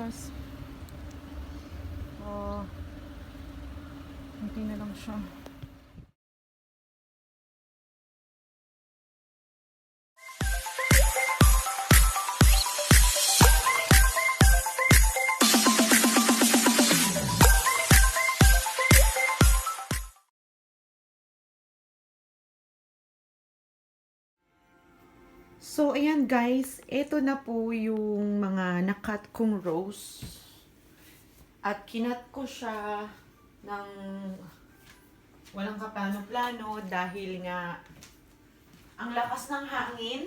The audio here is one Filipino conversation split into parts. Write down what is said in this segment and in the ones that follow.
guys. Oh, hindi na lang siya. So, ayan guys, ito na po yung mga nakat kong rose. At kinat ko siya ng walang kaplano-plano dahil nga ang lakas ng hangin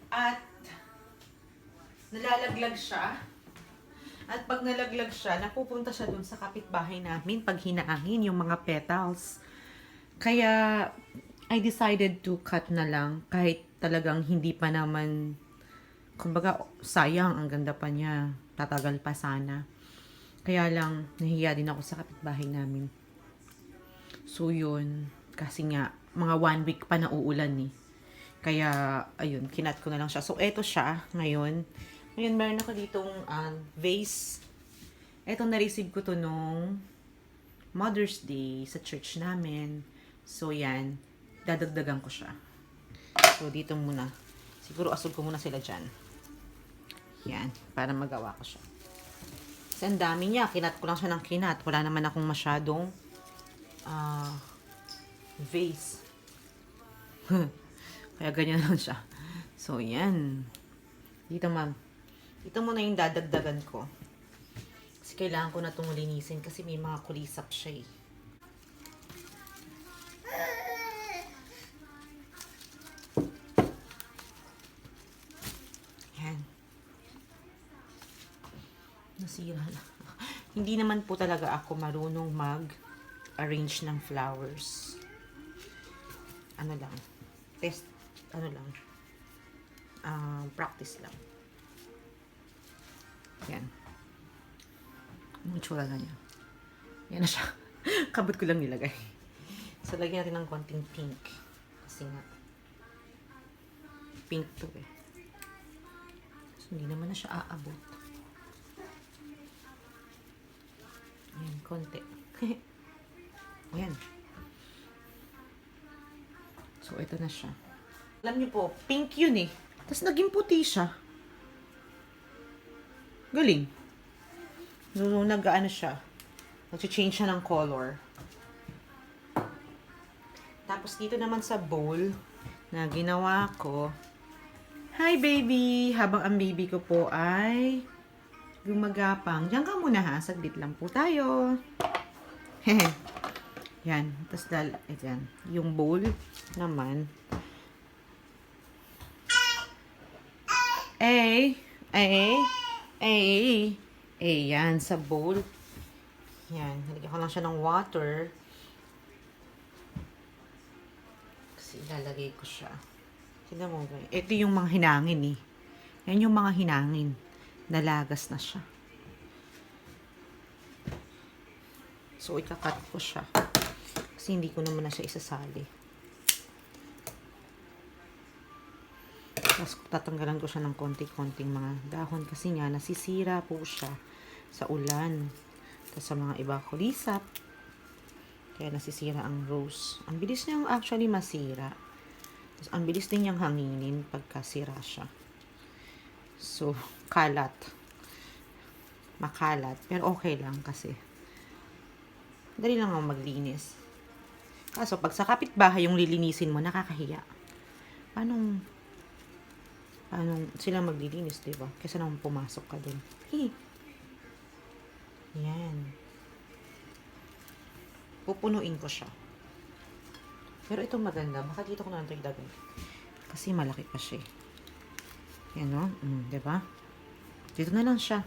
at nalalaglag siya. At pag nalaglag siya, napupunta siya dun sa kapitbahay namin pag hinaangin yung mga petals. Kaya I decided to cut na lang kahit talagang hindi pa naman, kumbaga sayang, ang ganda pa niya, tatagal pa sana. Kaya lang nahiya din ako sa kapitbahay namin. So yun, kasi nga mga 1 week pa na uulan eh. Kaya ayun, kinat ko na lang siya. So eto siya ngayon. Ngayon meron ako ditong vase. Eto na-receive ko to nung Mother's Day sa church namin. So yan, dadagdagan ko siya. So dito muna. Siguro asol ko muna sila dyan. Yan, para magawa ko siya. Kasi ang dami niya. Kinat ko lang siya ng kinat. Wala naman akong masyadong vase. Kaya ganyan lang siya. So yan. Dito ma'am. Ito muna yung dadagdagan ko. Kasi kailangan ko na itong linisin kasi may mga kulisap siya eh. Yan. Nasira na. Hindi naman po talaga ako marunong mag-arrange ng flowers. Ano lang. Test. Ano lang. Practice lang. Yan. Anong tsura na niya? Yan na siya. Kabot ko lang nilagay. So, lagyan natin ng konting pink. Kasi nga, pink to eh. So, hindi naman na siya aabot. Ayan, konti. Ayan. So, ito na siya. Alam niyo po, pink yun eh. Tapos, naging puti siya. Galing. So, nag-ano siya. Nag-change siya ng color. Tapos, dito naman sa bowl na ginawa ko. Hi, baby! Habang ang baby ko po ay gumagapang. Diyan ka muna ha. Saglit lang po tayo. Yan. Tapos, ayan. Yung bowl naman. Yan. Sa bowl. Yan. Nalagyan ko lang siya ng water. Kasi ilalagay ko siya. Tignan mo. Ito yung mga hinangin eh. Yan yung mga hinangin. Nalagas na siya. So, ikakat ko siya. Kasi hindi ko naman na siya isasali. Tapos, tatanggalan ko siya ng konti-konting mga dahon. Kasi nga, nasisira po siya sa ulan. Tapos, sa mga iba kulisap. Kaya nasisira ang rose. Ang bilis niyang actually masira. Tapos, ang bilis din niyang hanginin pagkasira siya. So, kalat. Makalat. Pero okay lang kasi dali lang ang maglinis. Kaso, pag sa kapitbahay yung lilinisin mo, nakakahiya. Paano sila maglilinis, diba? Kasi naman pumasok ka dun. Yan. Pupunuin ko siya. Pero ito maganda. Baka dito ko na ito idagay. Kasi malaki pa siya. Yan, no? Diba? Dito na lang siya.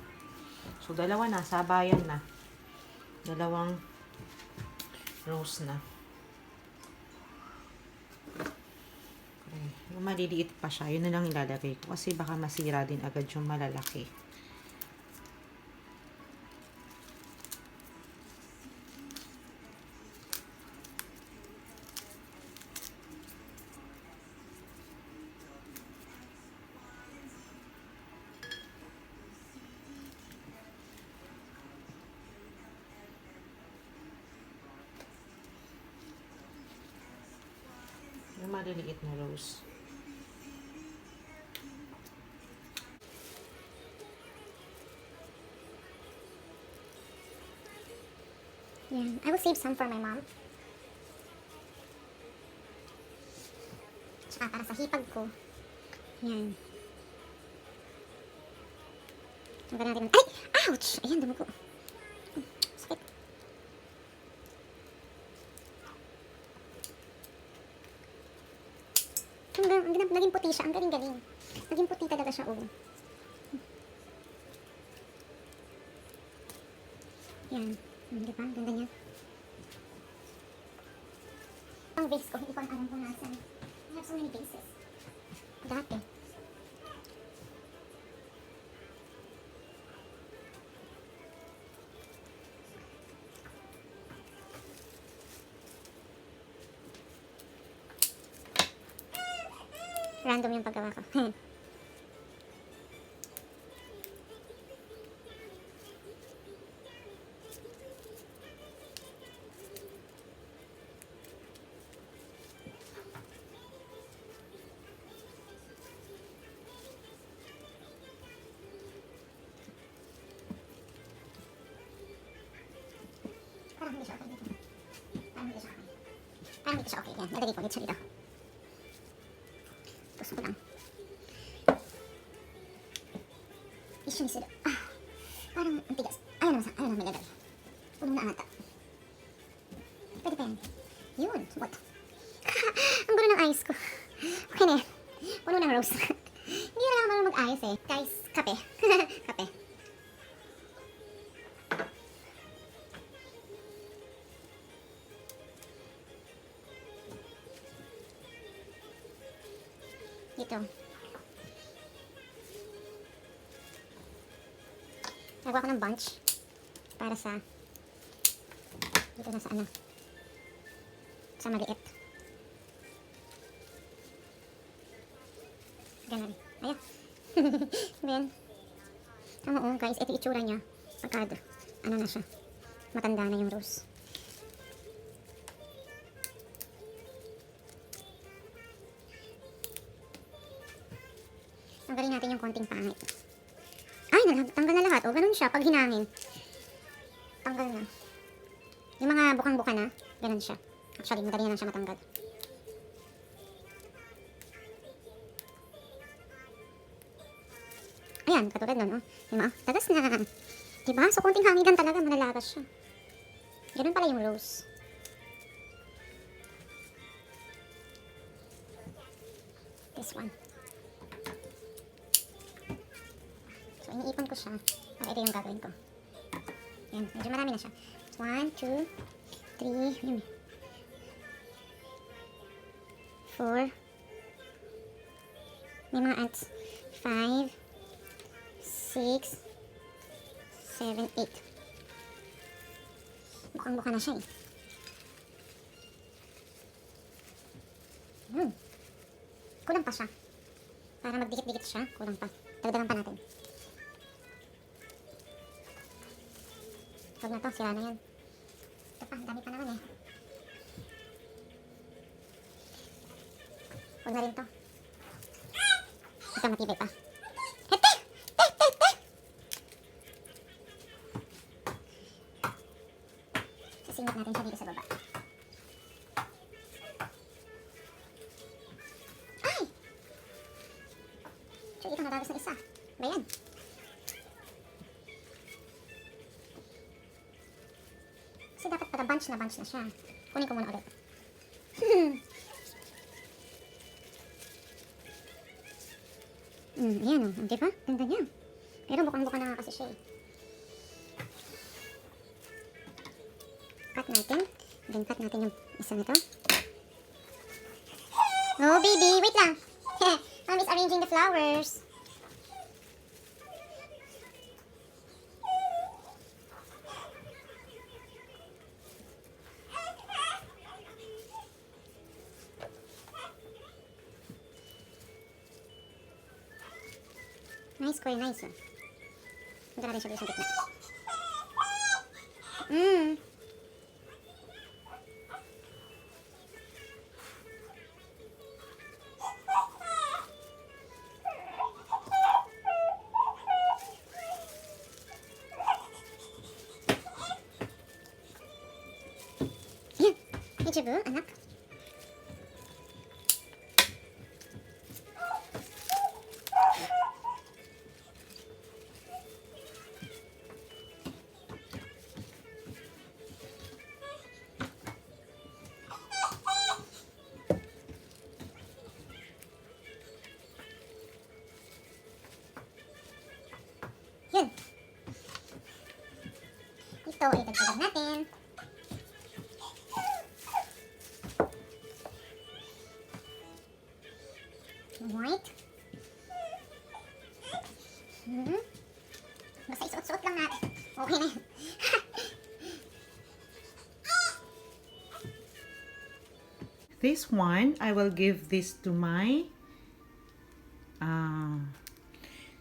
So, dalawa na. Sabayan na. Dalawang rose na. Okay. Yung maliliit pa siya, yun na lang ilalagay ko. Kasi baka masira din agad yung malalaki. maliliit na rose. Yan. I will save some for my mom. Tsaka para sa hipag ko. Yan. Tanggalin natin. Ay! Ouch! Ayan, dumugo. Sakit. Naging puti siya. Ang galing-galing. Naging puti talaga siya, oh. Yan. Di ba? Ganda niya. Ang base ko, hindi ko alam kung nasan. I have so many bases. Dati. Random yung paggawa ko. Parang hindi siya okay dito. Parang hindi siya okay. Parang hindi siya okay. Yan, nalagay ko ulit siya dito. Puso ko lang. Issue ni sila. Parang ang tigas. Ayaw naman nilagay. Puno na ata. Pwede pa yan. Yun. What? Ang gulo ng ayos ko. Okay na yan. Puno ng rose. Hindi na naman mag-ayos eh. Guys, kape. Kape. Dito. Nagawa ko ng bunch para sa dito na sa ano sa maliit. Ganun. Ayan. Ayan. Oo guys, ito itsura niya pagka ano na siya, matanda na yung rose. Tanggalin natin yung konting pangit. Ay, tanggal na lahat. O, ganun siya. Pag hinangin, tanggal na. Yung mga bukang-buka na, ganun siya. Actually, madali na lang siya matanggal. Ayan, katulad nun, oh. Diba? Tagas na. Diba? So, konting hangigan talaga, malalagas siya. Ganun pala yung rose. This one. So, iniipon ko siya. Para ito yung gagawin ko. Yan, medyo marami na siya. 1, 2, 3, yun. 4. May mga ants. 5, 6, 7, 8. Bukang-buka na siya eh. Kulang pa siya. Para magdikit-dikit siya, kulang pa. Dagdagan pa natin. Huwag na to, sira na yan. Ito pa, dami pa naman eh. Huwag na rin to. Ito, matibay pa. Hete! Sisingit natin siya dito sa baba. Ay! So, ito natagos na isa. Ba yan? Kasi dapat pala bunch na siya. Kunin ko muna ulit. Ayan o. Diba? Ganda niya. Pero bukang-buka na nga kasi siya eh. Cut natin. Then cut natin yung isa nito. Oh baby, wait lang. Mommy's arranging the flowers. Nice square, nice. Punta natin siya dito sa gitna. YouTube, anak. Yun. Ito, idagdagan natin. White. Basta isuot-suot lang natin. Okay na yun. This one, I will give this to my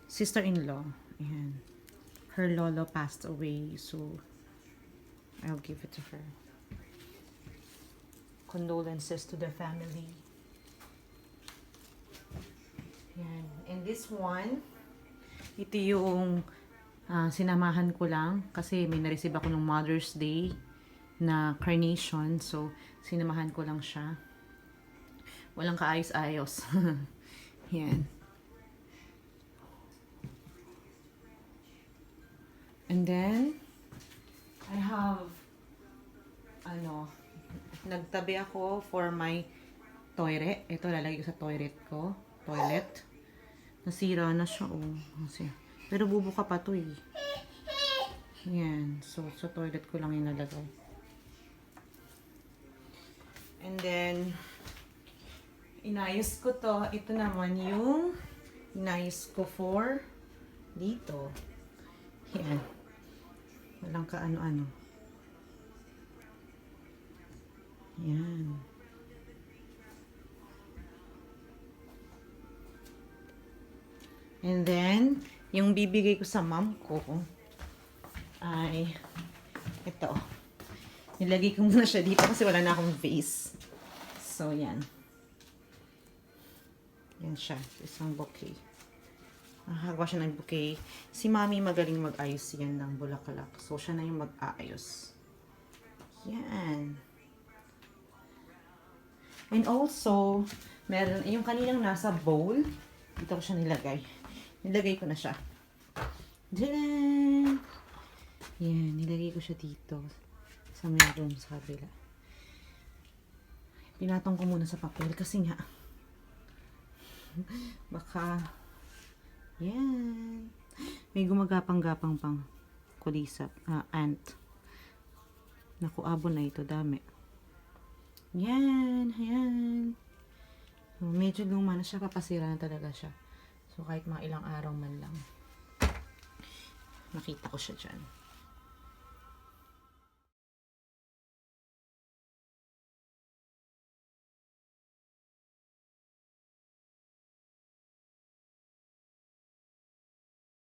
sister-in-law. Ayan. Her lolo passed away, so I'll give it to her. Condolences to the family. Ayan. And this one, ito yung sinamahan ko lang kasi may na-receive ako ng Mother's Day na carnation. So, sinamahan ko lang siya. Walang kaayos-ayos. Yan. And then, I have, nagtabi ako for my toilet. Ito, lalagay ko sa toilet ko. Toilet. Nasira na siya, oh. Kasi, pero bubuka pa to, eh. Yan. So, sa toilet ko lang inalagay. And then, inayos ko to. Ito naman yung inayos ko for dito. Yan. Walang kaano-ano. Yan. And then, yung bibigay ko sa mom ko ay ito. Nilagay ko muna siya dito kasi wala na akong vase. So, yan. Yan siya. Isang bouquet. Nakagawa siya ng bouquet. Si mami magaling mag-ayos yan ng bulaklak. So, siya na yung mag-aayos. Yan. And also, meron, yung kaninang nasa bowl, dito ko siya nilagay. Nilagay ko na siya. Diyan! Yan, nilagay ko siya dito. Sa may room sa kabila. Pinatong ko muna sa papel kasi nga baka yan. May gumagapang-gapang pang kulisap. Ant. Naku, abo na ito. Dami. Yan. Yan. So, medyo luma na siya. Papasira na talaga siya. So, kahit mga ilang araw man lang. Nakita ko siya dyan.